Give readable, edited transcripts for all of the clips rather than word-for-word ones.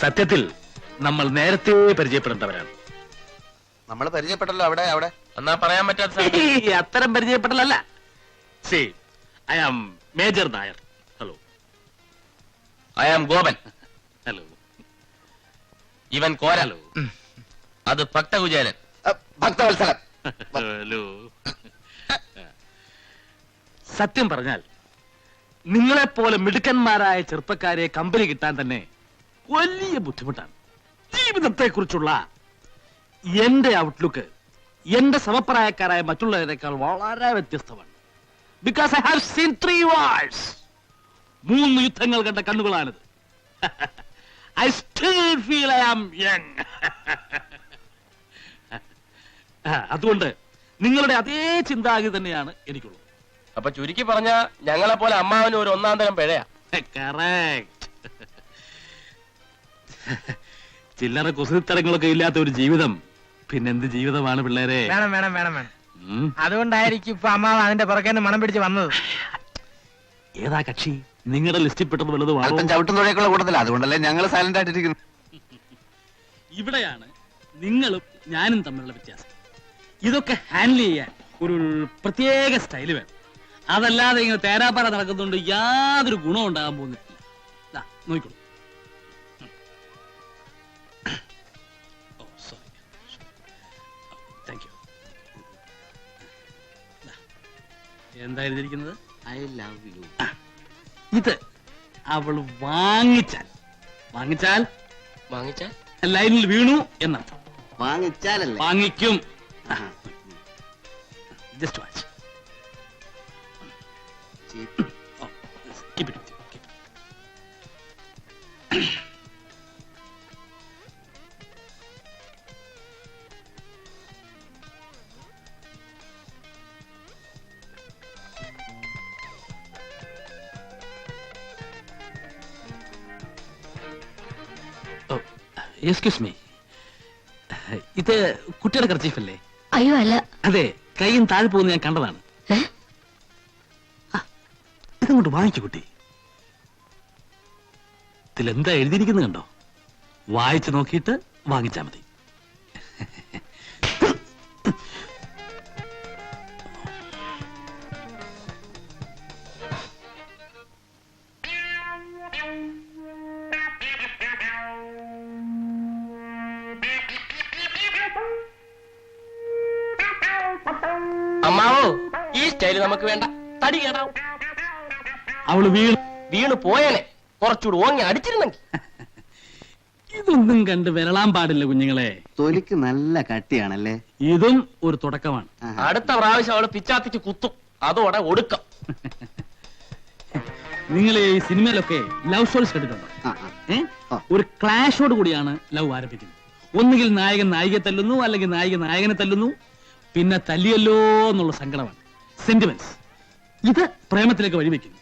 സത്യത്തിൽ നമ്മൾ നേരത്തെ പരിചയപ്പെടേണ്ടവരാണ്. നമ്മൾ പരിചയപ്പെട്ടല്ലോ. അവിടെ അവിടെ എന്നാ പറയാൻ പറ്റാത്ത അത്തരം പരിചയപ്പെടലല്ല. See I am Major Nair. Hello. I am Gopan. Hello. ഇവൻ കോരലോ. അത് ഭക്തകുചേലൻ. ഭക്തവത്സലൻ. ഹലോ. സത്യം പറഞ്ഞാൽ നിങ്ങളെപ്പോലെ മിടുക്കന്മാരായ ചെറുപ്പക്കാരെ കമ്പനി കിട്ടാൻ തന്നെ വലിയ ബുദ്ധിമുട്ടാണ്. ജീവിതത്തെ കുറിച്ചുള്ള എന്റെ ഔട്ട്ലുക്ക് എന്റെ സമപ്രായക്കാരായ മറ്റുള്ളവരെക്കാൾ വളരെ വ്യത്യസ്തമാണ്. Because I have seen 3 wars. 3 യുദ്ധങ്ങൾ കണ്ട കണ്ണുകളാണിത്. I still feel I am young. അതുകൊണ്ട് നിങ്ങളുടെ അതേ ചിന്താഗതി തന്നെയാണ് എനിക്കുള്ളത്. അപ്പൊ ചുരുക്കി പറഞ്ഞ ഞങ്ങളെ പോലെ അമ്മാവന് ഒരു 1-ാം തരം പിഴയാ. കറക്റ്റ്. ചില്ലറ കുസൃത്തരങ്ങളൊക്കെ ഇല്ലാത്ത ഒരു ജീവിതം പിന്നെന്ത് ജീവിതമാണ് പിള്ളേരെ? വേണം വേണം വേണം വേണം. അതുകൊണ്ടായിരിക്കും ഇപ്പൊ അമ്മാവ് അതിന്റെ പുറകെ മണം പിടിച്ച് വന്നത്. ഏതാ കക്ഷി? നിങ്ങളുടെ ലിസ്റ്റിൽ പെട്ടത് വലുത് അല്പം ചവിട്ടും തുഴയൊക്കെയുള്ള കൂട്ടത്തില്ല. അതുകൊണ്ടല്ലേ ഞങ്ങൾ സൈലന്റ് ആയിട്ടിരിക്കുന്നു. ഇവിടെയാണ് നിങ്ങളും ഞാനും തമ്മിലുള്ള വ്യത്യാസം. ഇതൊക്കെ ഹാൻഡിൽ ചെയ്യാൻ ഒരു പ്രത്യേക സ്റ്റൈല് വേണം. അതല്ലാതെ ഇങ്ങനെ തേരാപ്പാറ നടക്കുന്നുണ്ട് യാതൊരു ഗുണം ഉണ്ടാകാൻ പോകുന്നില്ല. നോക്കിക്കോളൂ. എന്താ എഴുതിയിരിക്കുന്നത്? I love you. ഇത് അവൾ വാങ്ങിച്ചാൽ വാങ്ങിച്ചാൽ ലൈനിൽ വീണു എന്നർത്ഥം. വാങ്ങിച്ചാലല്ലേ? വാങ്ങിക്കും. Just watch. Keep it. Excuse me, ഇത് കുട്ടിയുടെ കർച്ചീഫല്ലേ? അയ്യോ അല്ല. അതെ, കൈയും താഴെ പോകുന്ന ഞാൻ കണ്ടതാണ്. ഇതങ്ങോട്ട് വാങ്ങിച്ചു കുട്ടി. ഇതിലെന്താ എഴുതിയിരിക്കുന്നത് കണ്ടോ? വായിച്ചു നോക്കിയിട്ട് വാങ്ങിച്ചാ മതി. അമ്മാവോ, ഈ സ്റ്റൈല് നമുക്ക് വേണ്ട. തടി കേടാവും. അവള് വീണ് പോയേനെ. കുറച്ചുകൂടി ഓങ്ങി അടിച്ചിരുന്നെങ്കിൽ. ഇതൊന്നും കണ്ട് വിരളാൻ പാടില്ല കുഞ്ഞുങ്ങളെ. തൊലിക്ക് നല്ല കട്ടിയാണല്ലേ? ഇതും ഒരു തുടക്കമാണ്. അടുത്ത പ്രാവശ്യം അവള് പിച്ചാത്തിക്ക് കുത്തും. അതോടെ ഒടുക്കം. നിങ്ങൾ ഈ സിനിമയിലൊക്കെ ലവ് സ്റ്റോറീസ് കണ്ടിട്ടുണ്ടോ? ഒരു ക്ലാഷോട് കൂടിയാണ് ലവ് ആരംഭിക്കുന്നത്. ഒന്നുകിൽ നായകൻ നായികയെ തല്ലുന്നു, അല്ലെങ്കിൽ നായിക നായകനെ തല്ലുന്നു. പിന്നെ തല്ലിയല്ലോ എന്നുള്ള സങ്കടമാണ്, സെന്റിമെന്റ്സ്. ഇത് പ്രേമത്തിലേക്ക് വഴിവെക്കുന്നു.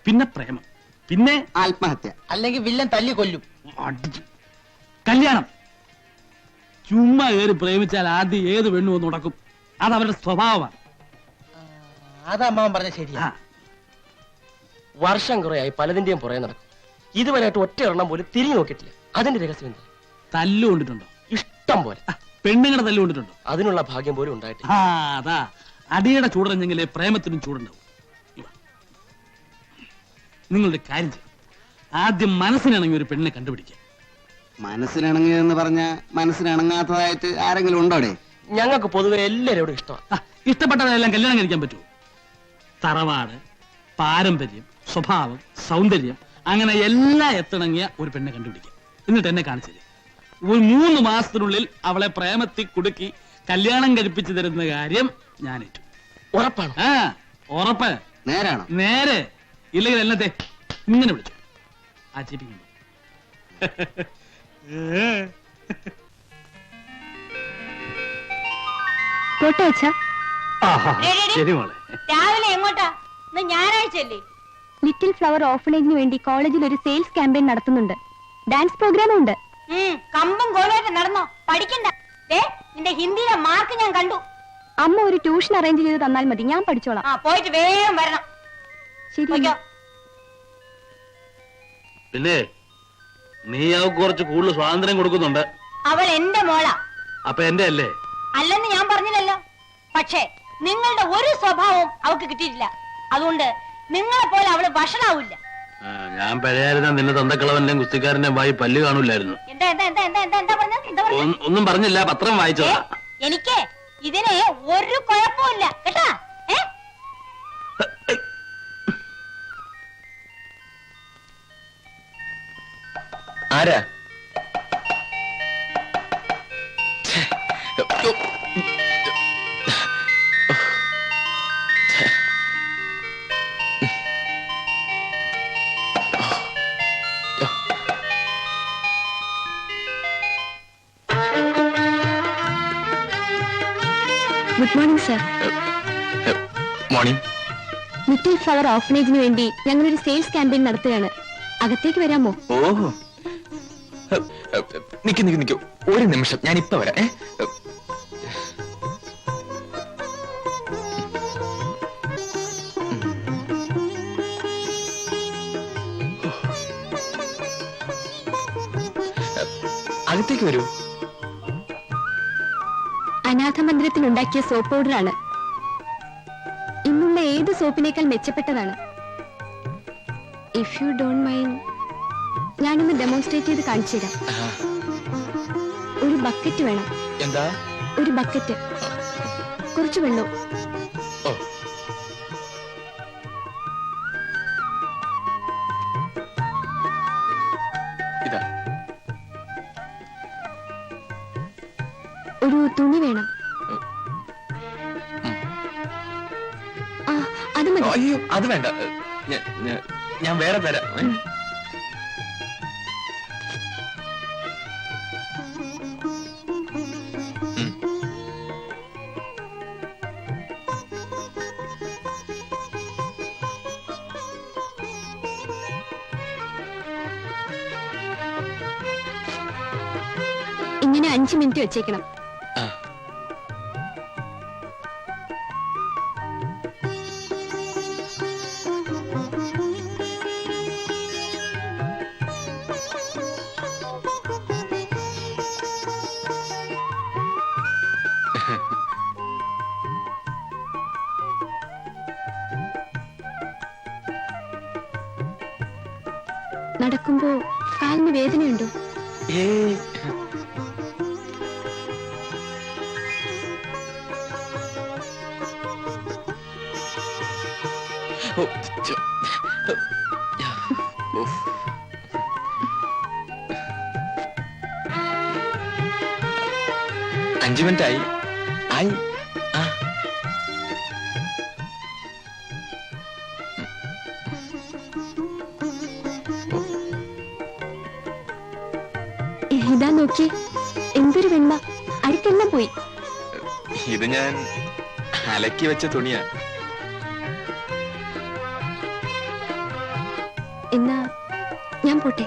പിന്നെ പ്രേമം, പിന്നെ ആത്മഹത്യ, അല്ലെങ്കിൽ വില്ലൻ തല്ലി കൊല്ലും. കല്യാണം. ചുമ്മാ കയറി പ്രേമിച്ചാൽ ആദ്യം ഏത് പെണ്ണു ഒന്ന് ഉടക്കും. അത് അവരുടെ സ്വഭാവമാണ്. അത് അമ്മാവൻ പറഞ്ഞ ശരിയാ. വർഷം കുറയായി പലതിന്റെയും പുറകെ നടക്കും. ഇതുവരെയായിട്ട് ഒറ്റ എണ്ണം പോലും തിരിഞ്ഞു നോക്കിയിട്ടില്ല. അതിന്റെ രഹസ്യം എന്താ? തല്ലു കൊണ്ടിട്ടുണ്ടോ? ഇഷ്ടം പോലെ. പെണ്ണുങ്ങളുടെ തല്ലു കൊണ്ടിട്ടുണ്ടോ? അതിനുള്ള ഭാഗ്യം പോലും ഉണ്ടായിട്ടില്ല. അതാ അടിയുടെ ചൂടറിഞ്ഞെങ്കിലേ പ്രേമത്തിനും ചൂടുണ്ടാവും. നിങ്ങളുടെ കാര്യം ചെയ്യും, ആദ്യം മനസ്സിനിണങ്ങി ഒരു പെണ്ണിനെ കണ്ടുപിടിക്കുക. മനസ്സിനിണങ്ങിയെന്ന് പറഞ്ഞ മനസ്സിനിണങ്ങാത്തതായിട്ട് ആരെങ്കിലും ഉണ്ടോടെ? ഞങ്ങൾക്ക് പൊതുവെ എല്ലാവരോടും ഇഷ്ടമാണ്. ഇഷ്ടപ്പെട്ടവരെല്ലാം കല്യാണം കഴിക്കാൻ പറ്റുമോ? തറവാട്, പാരമ്പര്യം, സ്വഭാവം, സൗന്ദര്യം, അങ്ങനെ എല്ലാം എത്തിണങ്ങിയ ഒരു പെണ്ണെ കണ്ടുപിടിക്കുക. എന്നിട്ട് എന്നെ കാണിച്ചില്ലേ, ഒരു 3 മാസത്തിനുള്ളിൽ അവളെ പ്രേമത്തിൽ കുടുക്കി കല്യാണം കഴിപ്പിച്ചു തരുന്ന കാര്യം ഞാൻ ഏറ്റു. ഉറപ്പാണ്? ഉറപ്പ്. നേരാണോ? നേരെ. ഇല്ലെങ്കിൽ എന്നത്തെ ഇങ്ങനെ വിളിച്ചു ആചരിപ്പിക്കുന്നു. ശരി മോളെ. രാവിലെ എങ്ങോട്ടാ? ഞായറാഴ്ചയല്ലേ? ലിറ്റിൽ ഫ്ലവർ ഓർഫനേജിന് വേണ്ടി കോളേജിൽ ഒരു സെയിൽസ് ക്യാമ്പയിൻ നടത്തുന്നുണ്ട്. ഡാൻസ് പ്രോഗ്രാമും ഉണ്ട്. കമ്പം കോലായിട്ട് നടന്നോ? പഠിക്കണ്ട. നിന്റെ ഹിന്ദിയിലെ മാർക്ക് ഞാൻ കണ്ടു. അമ്മ ഒരു ട്യൂഷൻ അറേഞ്ച് ചെയ്ത് തന്നാൽ മതി, ഞാൻ പഠിച്ചോളാം. പോയിട്ട് വേഗം വരണം. ശരി. പിന്നെ നീ അവൾക്ക് കുറച്ച് കൂടുതൽ സ്വാതന്ത്ര്യം കൊടുക്കുന്നുണ്ട്. അവൾ എന്റെ മോളാ. അപ്പൊ എന്റെ അല്ലേ? അല്ലെന്ന് ഞാൻ പറഞ്ഞില്ലല്ലോ. പക്ഷേ നിങ്ങളുടെ ഒരു സ്വഭാവവും അവൾക്ക് കിട്ടിയിട്ടില്ല. അതുകൊണ്ട് നിങ്ങളെ പോലെ അവള് വഷളാവില്ല. ഞാൻ പഴയായിരുന്ന നിന്റെ തന്തക്കളവന്റെ കുസ്തിക്കാരന്റെ വായി പല്ല് കാണൂലായിരുന്നു. എന്താ എന്താ എന്താ എന്താ എന്താ എന്താ പറഞ്ഞത്? എന്താ പറഞ്ഞത്? ഒന്നും പറഞ്ഞില്ല, പത്രം വായിച്ചതാ. എനിക്ക് ഇതിന് ഒരു കുഴപ്പമില്ല കേട്ടാ. ആരാ? Good morning sir. Morning. Little flower ഓർഫനേജിന് വേണ്ടി ഞങ്ങളൊരു സെയിൽസ് ക്യാമ്പയിൻ നടത്തുകയാണ്. അകത്തേക്ക് വരാമോ? ഓഹോ, നിക്കൂ ഒരു നിമിഷം, ഞാൻ ഇപ്പൊ വരാം. അകത്തേക്ക് വരൂ. അനാഥ മന്ദിരത്തിലുണ്ടാക്കിയ സോപ്പ് പൗഡറാണ്. ഇന്നുള്ള ഏത് സോപ്പിനേക്കാൾ മെച്ചപ്പെട്ടതാണ്. ഇഫ് യു ഡോണ്ട് മൈൻഡ്, ഞാനൊന്ന് ഡെമോൺസ്ട്രേറ്റ് ചെയ്ത് കാണിച്ചു തരാം. ഒരു ബക്കറ്റ് വേണം. എന്താ? ഒരു ബക്കറ്റ്, കുറച്ച് വെള്ളവും. ഓ, ഇതാ. ഒരു തുണി വേണം. ആ, അത് മതി. അയ്യോ, അത് വേണ്ട. ഞാൻ വേറെ തരാം. ഇങ്ങനെ 5 മിനിറ്റ് വെച്ചേക്കണം. നടക്കുമ്പോ കാലിന് വേദനയുണ്ടോ? ഏയ്, ഓ, 5 മിനിറ്റ് ആയി. ആ, ഇതാ നോക്കി, എന്തൊരു വെണ്മ. അഴുക്കെല്ലാം പോയി. ഇത് ഞാൻ അലക്കി വെച്ച തുണിയാ. എന്നാ ഞാൻ പോട്ടെ.